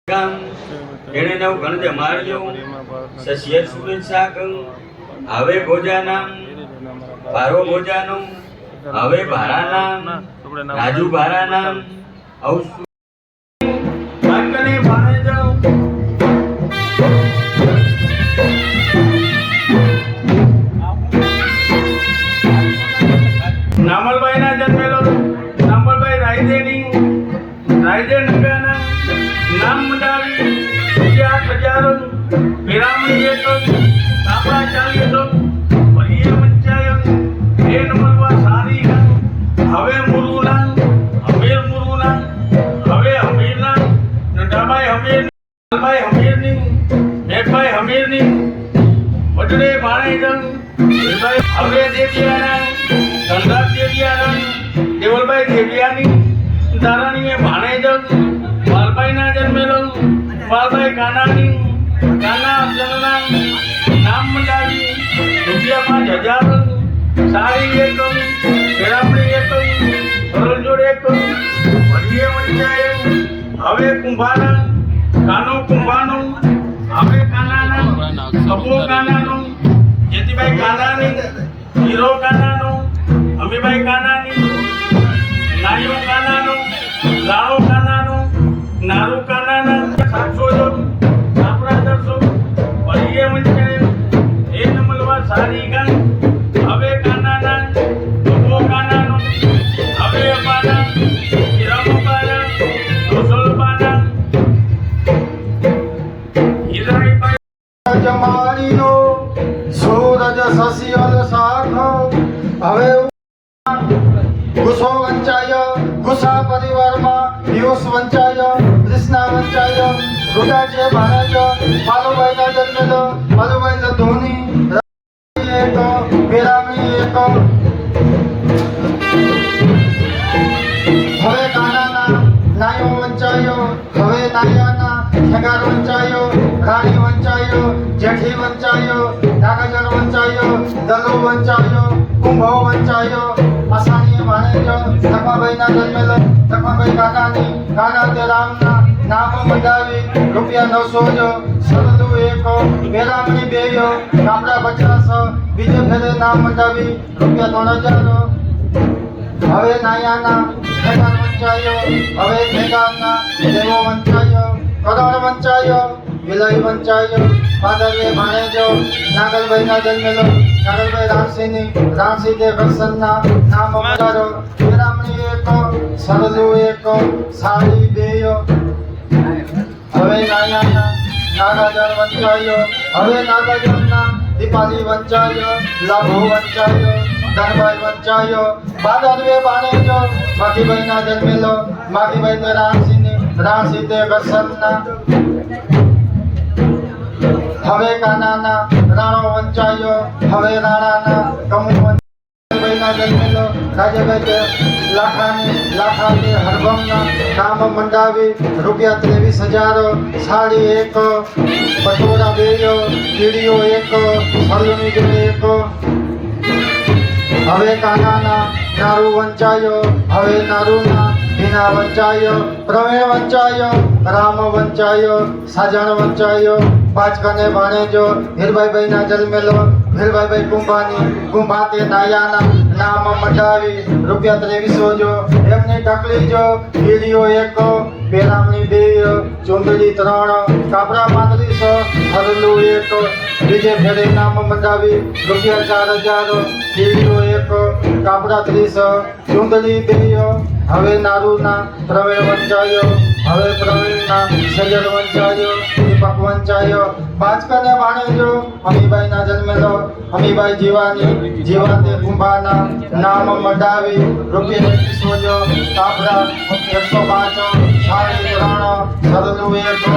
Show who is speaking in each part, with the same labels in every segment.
Speaker 1: એને નવ ગણતે માર્યો સસ્ય સુરજ સાકં હવે ભોજાનામ પારો ભોજાનું હવે ભારાનામ રાજુ ભારાનામ ઔષુ વાકને ભાણે જાઉં નામલભાઈ ના જન્મેલો નામલભાઈ રાયદેની રાયદે નગાના નામ મંડાવી 8,000 વિરામણી એક આપણા ચાલીસો પરિય વંચાય એ નમલવા સારી હવે મુરુના હવે હમીરના નડાભાઈ હમીર લાલભાઈ હમીરની મેઘભાઈ હમીરની વડરે ભાણેજન હવે દેવિયાના ધનરાજ દેવિયાના દેવલભાઈ દેવિયાની તારાની ભાણેજન વાલભાઈ ના જન્મેલો વાલભાઈ કાનાની કાના અફજલના નામ મંડાવી ₹5,000 સારી એક વિરામણી એક સરળજોડ એક વડીએ વંચાય હવે કુંભાના કાનો કુંભાનો હવે કાનાના કપો કાનાનો જેતીભાઈ કાનાની હીરો કાનાનો અમીભાઈ કાનાની નાયો કાનાનો લાળો કાનાનો નારુ કાનાના 700 આપણા 1000 પરિયે વંચાય એ નમલવા સારી ગાન હવે કાનાના કપો કાનાનો હવે અપાના હીરામો પાના દોસલ પાના હીરાઈ
Speaker 2: જમાડીનો સૂરજ સસિયલ શાખ હવે ગુસો વંચાય ગુસા પરિવારમાં પિયુષ વંચાય કૃષ્ણા વંચાય રૂડાજે ભાણેજ પાલુભાઈ ના જન્મેલો પાલુભાઈ લધોની એક વિરામણી એક હવે કાનાના નાયો વંચાયો હવે નાયાના ખેગાર વંચાયો રાણી વંચાયો જેઠી વંચાયો નાગજર વંચાયો દલુ વંચાયો કુંભો વંચાયો અસાણીએ ભાણેજ લખમાભાઈ ના જન્મેલો લખમાભાઈ કાનાની કાના તે રામના નામ મંડાવી ₹900 સરદુ એક વેરામણી બેયો કાપડા 50 બીજે ફેરે નામ મંડાવી ₹3,000 હવે નાયાના ખેગાર વંચાયો હવે ખેગારના દેવો વંચાયો કરોડ વંચાયો વિલય વંચાયો પાદરે ભાણેજો નાગલભાઈ ના જન્મેલો નાગલભાઈ રામસિંહની રામસિંહ દે કરસનના નામ મંડારો વિરામણી એક સરદુ એક સાડી બેયો હવે નાયાના નાગાજર વંચાયો હવે નાગાજરના દીપાલી વંચાયો લાભો વંચાયો ધનભાઈ વંચાયો પાદરે ભાણેજો માખીભાઈ ના જન્મેલો માખીભાઈ તે રામસિંહ તે કરસનના હવે કાનાના રાણો વંચાયો હવે રાણાના કમુ વંચાયો ના જન્મેલો રાજાભાઈ તે લાખાની હરભમના નામ મંડાવી ₹23,000 સાડી એક પટોળા બેયો કીડીઓ એક સળિયોની જોડે એક હવે કાનાના નારુ વંચાયો હવે નારુના ભીના વંચાયો પ્રમેય વંચાયો રામ વંચાયો સાજણ વંચાયો પાંચકને ભાણેજો હીરભાઈ ના જન્મેલો હીરભાઈ કુંભાની કુંભા તે નાયાના નામ મંડાવી ₹2300 એમની ટકલી જો કીડીઓ એક પેરામણી બે ચુંદડી 3 કાપડા 35 હરલું એક બીજે ફેરે નામ મંડાવી ₹4,000 કીડીઓ એક કાપડા 30 ચુંદડી 2 હવે નારુના પ્રવેણ વંચાયો હવે પ્રવીણના સજ્જડ વંચાયો દીપક વંચાયો પાંચકને ભાણેજો અમીબાઈ ના જન્મેલો અમીબાઈ જીવાતે કુંભાના નામ મંડાવી ₹2100 કાપડા 105 સાડી 3 સરલું એક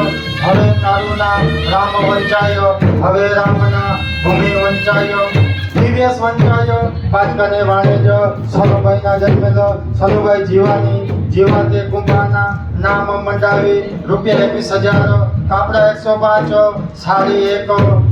Speaker 2: હવે નારુના રામ વંચાયો હવે રામના ભૂમિ વંચાયો દિવ્યેશ વંચાયો પાંચકને ભાણેજો સનુભાઈ ના જન્મેલો સનુભાઈ જીવાતે કુંભાના નામ મંડાવી ₹21,000 કાપડા 105 સાડી 1